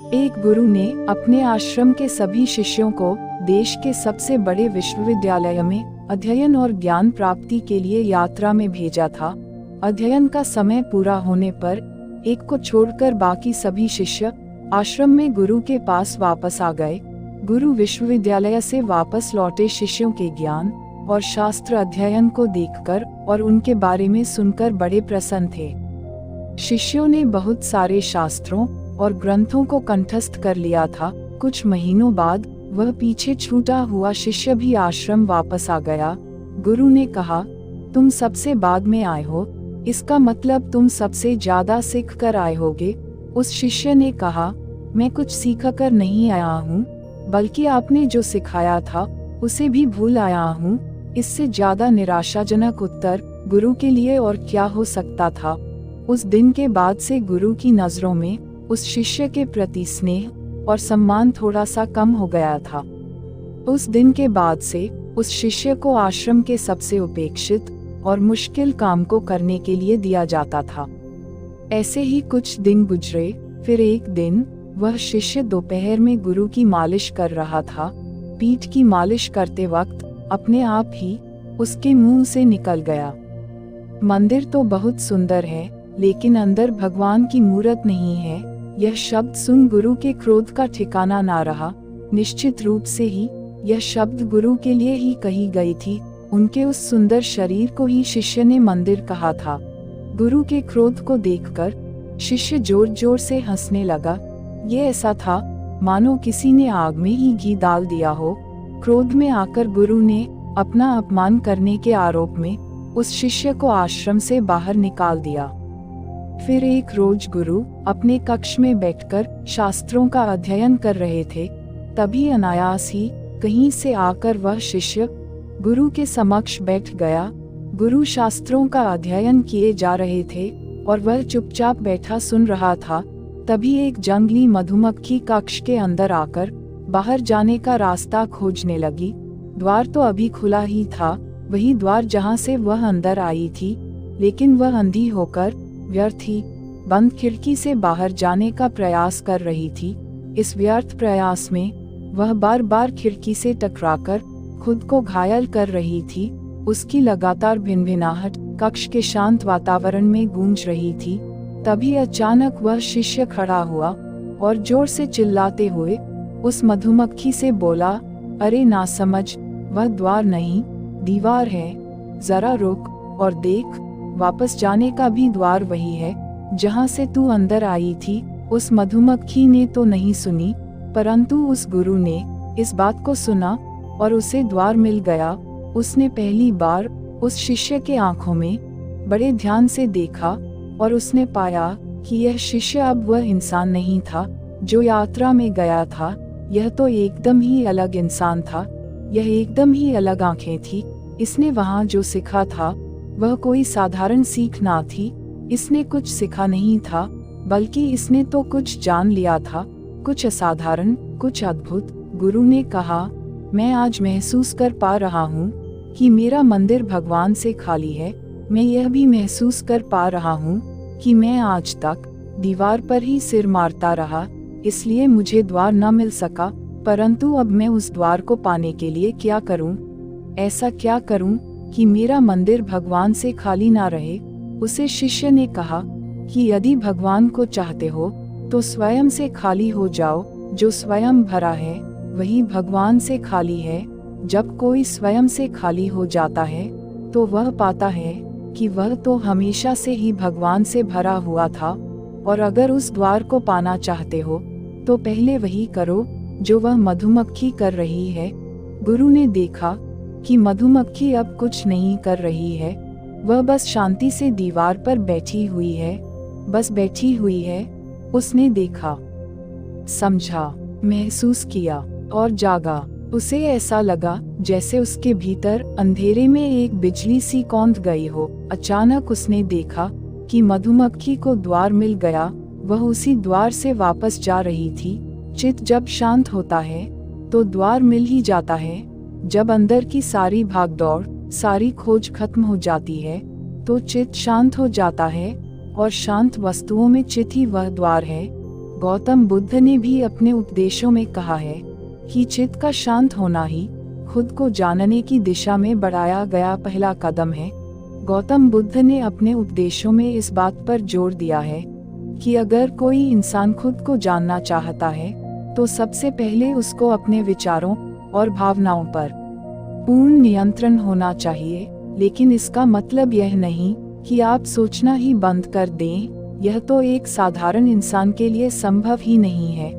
एक गुरु ने अपने आश्रम के सभी शिष्यों को देश के सबसे बड़े विश्वविद्यालय में अध्ययन और ज्ञान प्राप्ति के लिए यात्रा में भेजा था। अध्ययन का समय पूरा होने पर एक को छोड़कर बाकी सभी शिष्य आश्रम में गुरु के पास वापस आ गए। गुरु विश्वविद्यालय से वापस लौटे शिष्यों के ज्ञान और शास्त्र अध्ययन को देखकर और उनके बारे में सुनकर बड़े प्रसन्न थे। शिष्यों ने बहुत सारे शास्त्रों और ग्रंथों को कंठस्थ कर लिया था। कुछ महीनों बाद वह पीछे छूटा हुआ शिष्य भी आश्रम वापस आ गया। गुरु ने कहा, तुम सबसे बाद में आए हो, इसका मतलब तुम सबसे ज्यादा सीख कर आए होगे। उस शिष्य ने कहा, मैं कुछ सीख कर नहीं आया हूँ, बल्कि आपने जो सिखाया था उसे भी भूल आया हूँ। इससे ज्यादा निराशाजनक उत्तर गुरु के लिए और क्या हो सकता था। उस दिन के बाद से गुरु की नजरों में उस शिष्य के प्रति स्नेह और सम्मान थोड़ा सा कम हो गया था। उस दिन के बाद से उस शिष्य को आश्रम के सबसे उपेक्षित और मुश्किल काम को करने के लिए दिया जाता था। ऐसे ही कुछ दिन गुजरे। फिर एक दिन वह शिष्य दोपहर में गुरु की मालिश कर रहा था। पीठ की मालिश करते वक्त अपने आप ही उसके मुंह से निकल गया, मंदिर तो बहुत सुंदर है, लेकिन अंदर भगवान की मूर्त नहीं है। यह शब्द सुन गुरु के क्रोध का ठिकाना ना रहा। निश्चित रूप से ही यह शब्द गुरु के लिए ही कही गई थी। उनके उस सुंदर शरीर को ही शिष्य ने मंदिर कहा था। गुरु के क्रोध को देखकर शिष्य जोर जोर से हंसने लगा। ये ऐसा था मानो किसी ने आग में ही घी डाल दिया हो। क्रोध में आकर गुरु ने अपना अपमान करने के आरोप में उस शिष्य को आश्रम से बाहर निकाल दिया। फिर एक रोज गुरु अपने कक्ष में बैठकर शास्त्रों का अध्ययन कर रहे थे। तभी अनायास ही कहीं से आकर वह शिष्य गुरु के समक्ष बैठ गया। गुरु शास्त्रों का अध्ययन किए जा रहे थे और वह चुपचाप बैठा सुन रहा था। तभी एक जंगली मधुमक्खी कक्ष के अंदर आकर बाहर जाने का रास्ता खोजने लगी। द्वार तो अभी खुला ही था, वही द्वार जहां से वह अंदर आई थी, लेकिन वह अंधी होकर व्यर्थ ही बंद खिड़की से बाहर जाने का प्रयास कर रही थी। इस व्यर्थ प्रयास में वह बार बार खिड़की से टकराकर खुद को घायल कर रही थी। उसकी लगातार भिनभिनाहट कक्ष के शांत वातावरण में गूंज रही थी। तभी अचानक वह शिष्य खड़ा हुआ और जोर से चिल्लाते हुए उस मधुमक्खी से बोला, अरे नासमझ, वह द्वार नहीं दीवार है, जरा रुक और देख, वापस जाने का भी द्वार वही है जहां से तू अंदर आई थी। उस मधुमक्खी ने तो नहीं सुनी, परंतु उस गुरु ने इस बात को सुना और उसे द्वार मिल गया। उसने पहली बार उस शिष्य के आंखों में बड़े ध्यान से देखा और उसने पाया कि यह शिष्य अब वह इंसान नहीं था जो यात्रा में गया था। यह तो एकदम ही अलग इंसान था। यह एकदम ही अलग आंखें थी। इसने वहां जो सीखा था वह कोई साधारण सीख ना थी। इसने कुछ सीखा नहीं था, बल्कि इसने तो कुछ जान लिया था, कुछ असाधारण, कुछ अद्भुत। गुरु ने कहा, मैं आज महसूस कर पा रहा हूँ कि मेरा मंदिर भगवान से खाली है। मैं यह भी महसूस कर पा रहा हूँ कि मैं आज तक दीवार पर ही सिर मारता रहा, इसलिए मुझे द्वार न मिल सका। परंतु अब मैं उस द्वार को पाने के लिए क्या करूँ? ऐसा क्या करूँ कि मेरा मंदिर भगवान से खाली ना रहे? उसे शिष्य ने कहा कि यदि भगवान को चाहते हो तो स्वयं से खाली हो जाओ। जो स्वयं भरा है वही भगवान से खाली है। जब कोई स्वयं से खाली हो जाता है तो वह पाता है कि वह तो हमेशा से ही भगवान से भरा हुआ था। और अगर उस द्वार को पाना चाहते हो तो पहले वही करो जो वह मधुमक्खी कर रही है। गुरु ने देखा कि मधुमक्खी अब कुछ नहीं कर रही है, वह बस शांति से दीवार पर बैठी हुई है, बस बैठी हुई है। उसने देखा, समझा, महसूस किया और जागा। उसे ऐसा लगा जैसे उसके भीतर अंधेरे में एक बिजली सी कौंध गई हो। अचानक उसने देखा कि मधुमक्खी को द्वार मिल गया। वह उसी द्वार से वापस जा रही थी। चित्त जब शांत होता है तो द्वार मिल ही जाता है। जब अंदर की सारी भागदौड़, सारी खोज खत्म हो जाती है तो चित्त शांत हो जाता है और शांत वस्तुओं में चित्त ही वह द्वार है। गौतम बुद्ध ने भी अपने उपदेशों में कहा है कि चित्त का शांत होना ही खुद को जानने की दिशा में बढ़ाया गया पहला कदम है। गौतम बुद्ध ने अपने उपदेशों में इस बात पर जोर दिया है कि अगर कोई इंसान खुद को जानना चाहता है तो सबसे पहले उसको अपने विचारों और भावनाओं पर पूर्ण नियंत्रण होना चाहिए। लेकिन इसका मतलब यह नहीं कि आप सोचना ही बंद कर दें, यह तो एक साधारण इंसान के लिए संभव ही नहीं है।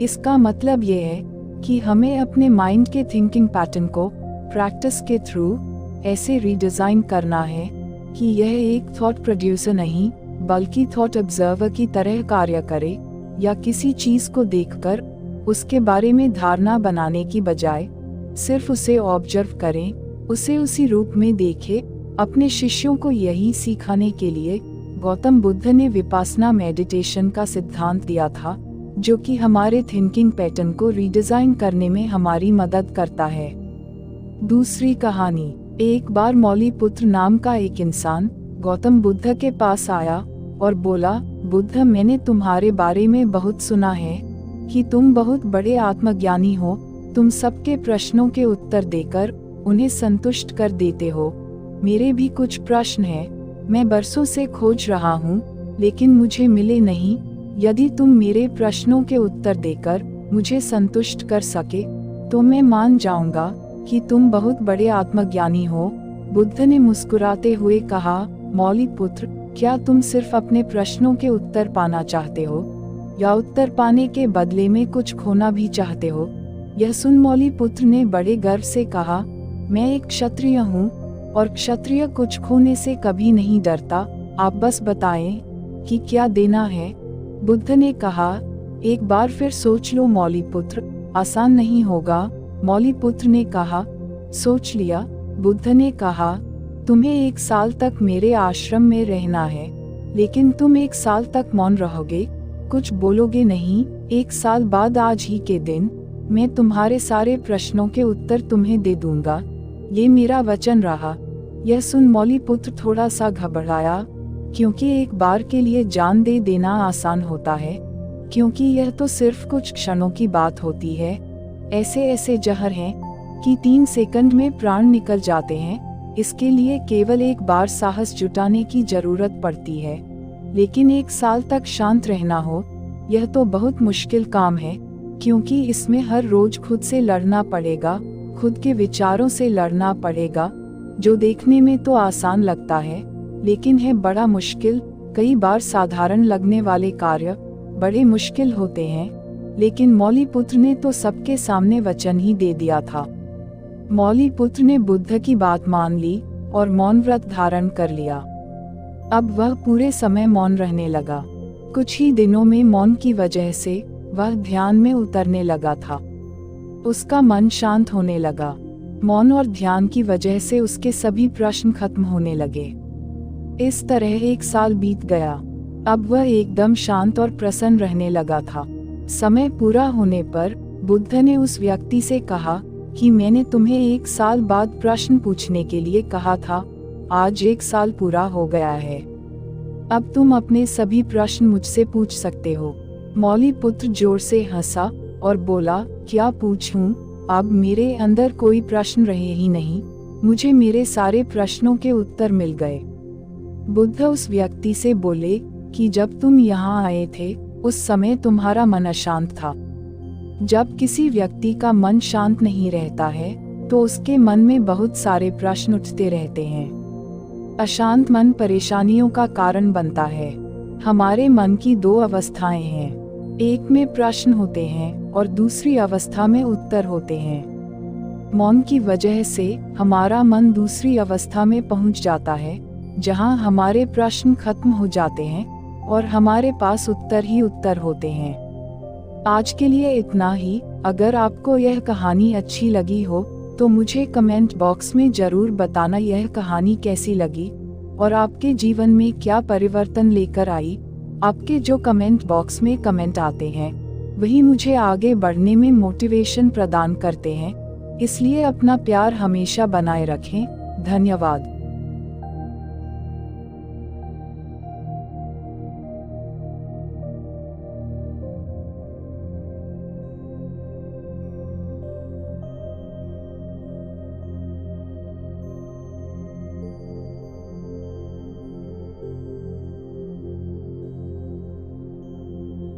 इसका मतलब यह है कि हमें अपने माइंड के थिंकिंग पैटर्न को प्रैक्टिस के थ्रू ऐसे रीडिज़ाइन करना है कि यह एक थॉट प्रोड्यूसर नहीं बल्कि थॉट ऑब्जर्वर की तरह कार्य करे, या किसी चीज़ को देखकर उसके बारे में धारणा बनाने की बजाय सिर्फ उसे ऑब्जर्व करें, उसे उसी रूप में देखें। अपने शिष्यों को यही सिखाने के लिए गौतम बुद्ध ने विपासना मेडिटेशन का सिद्धांत दिया था, जो कि हमारे थिंकिंग पैटर्न को रीडिज़ाइन करने में हमारी मदद करता है। दूसरी कहानी। एक बार मौलीपुत्र नाम का एक इंसान गौतम बुद्ध के पास आया और बोला, बुद्ध, मैंने तुम्हारे बारे में बहुत सुना है कि तुम बहुत बड़े आत्मज्ञानी हो। तुम सबके प्रश्नों के उत्तर देकर उन्हें संतुष्ट कर देते हो। मेरे भी कुछ प्रश्न हैं, मैं बरसों से खोज रहा हूँ लेकिन मुझे मिले नहीं। यदि तुम मेरे प्रश्नों के उत्तर देकर मुझे संतुष्ट कर सके तो मैं मान जाऊंगा कि तुम बहुत बड़े आत्मज्ञानी हो। बुद्ध ने मुस्कुराते हुए कहा, मौलीपुत्र, क्या तुम सिर्फ अपने प्रश्नों के उत्तर पाना चाहते हो या उत्तर पाने के बदले में कुछ खोना भी चाहते हो? यह सुन मौलीपुत्र ने बड़े गर्व से कहा, मैं एक क्षत्रिय हूँ और क्षत्रिय कुछ खोने से कभी नहीं डरता। आप बस बताएं कि क्या देना है। बुद्ध ने कहा, एक बार फिर सोच लो मौलीपुत्र, आसान नहीं होगा। मौलीपुत्र ने कहा, सोच लिया। बुद्ध ने कहा, तुम्हें 1 साल तक मेरे आश्रम में रहना है, लेकिन तुम 1 साल तक मौन रहोगे, कुछ बोलोगे नहीं। 1 साल बाद आज ही के दिन मैं तुम्हारे सारे प्रश्नों के उत्तर तुम्हें दे दूंगा, ये मेरा वचन रहा। यह सुन मौलीपुत्र थोड़ा सा घबराया, क्योंकि एक बार के लिए जान दे देना आसान होता है, क्योंकि यह तो सिर्फ कुछ क्षणों की बात होती है। ऐसे ऐसे जहर हैं कि 3 सेकंड में प्राण निकल जाते हैं। इसके लिए केवल एक बार साहस जुटाने की जरूरत पड़ती है। लेकिन 1 साल तक शांत रहना हो, यह तो बहुत मुश्किल काम है, क्योंकि इसमें हर रोज खुद से लड़ना पड़ेगा, खुद के विचारों से लड़ना पड़ेगा, जो देखने में तो आसान लगता है लेकिन है बड़ा मुश्किल। कई बार साधारण लगने वाले कार्य बड़े मुश्किल होते हैं, लेकिन मौलीपुत्र ने तो सबके सामने वचन ही दे दिया था। मौलीपुत्र ने बुद्ध की बात मान ली और मौन व्रत धारण कर लिया। अब वह पूरे समय मौन रहने लगा। कुछ ही दिनों में मौन की वजह से वह ध्यान में उतरने लगा था। उसका मन शांत होने लगा। मौन और ध्यान की वजह से उसके सभी प्रश्न खत्म होने लगे। इस तरह 1 साल बीत गया। अब वह एकदम शांत और प्रसन्न रहने लगा था। समय पूरा होने पर बुद्ध ने उस व्यक्ति से कहा कि मैंने तुम्हें 1 साल बाद प्रश्न पूछने के लिए कहा था। आज 1 साल पूरा हो गया है। अब तुम अपने सभी प्रश्न मुझसे पूछ सकते हो। मौलीपुत्र जोर से हंसा और बोला, क्या पूछूं? अब मेरे अंदर कोई प्रश्न रहे ही नहीं, मुझे मेरे सारे प्रश्नों के उत्तर मिल गए। बुद्ध उस व्यक्ति से बोले कि जब तुम यहाँ आए थे उस समय तुम्हारा मन अशांत था। जब किसी व्यक्ति का मन शांत नहीं रहता है तो उसके मन में बहुत सारे प्रश्न उठते रहते हैं। अशांत मन परेशानियों का कारण बनता है। हमारे मन की 2 अवस्थाएं हैं, एक में प्रश्न होते हैं और दूसरी अवस्था में उत्तर होते हैं। मौन की वजह से हमारा मन दूसरी अवस्था में पहुंच जाता है, जहां हमारे प्रश्न खत्म हो जाते हैं और हमारे पास उत्तर ही उत्तर होते हैं। आज के लिए इतना ही। अगर आपको यह कहानी अच्छी लगी हो तो मुझे कमेंट बॉक्स में जरूर बताना यह कहानी कैसी लगी और आपके जीवन में क्या परिवर्तन लेकर आई। आपके जो कमेंट बॉक्स में कमेंट आते हैं वही मुझे आगे बढ़ने में मोटिवेशन प्रदान करते हैं, इसलिए अपना प्यार हमेशा बनाए रखें। धन्यवाद।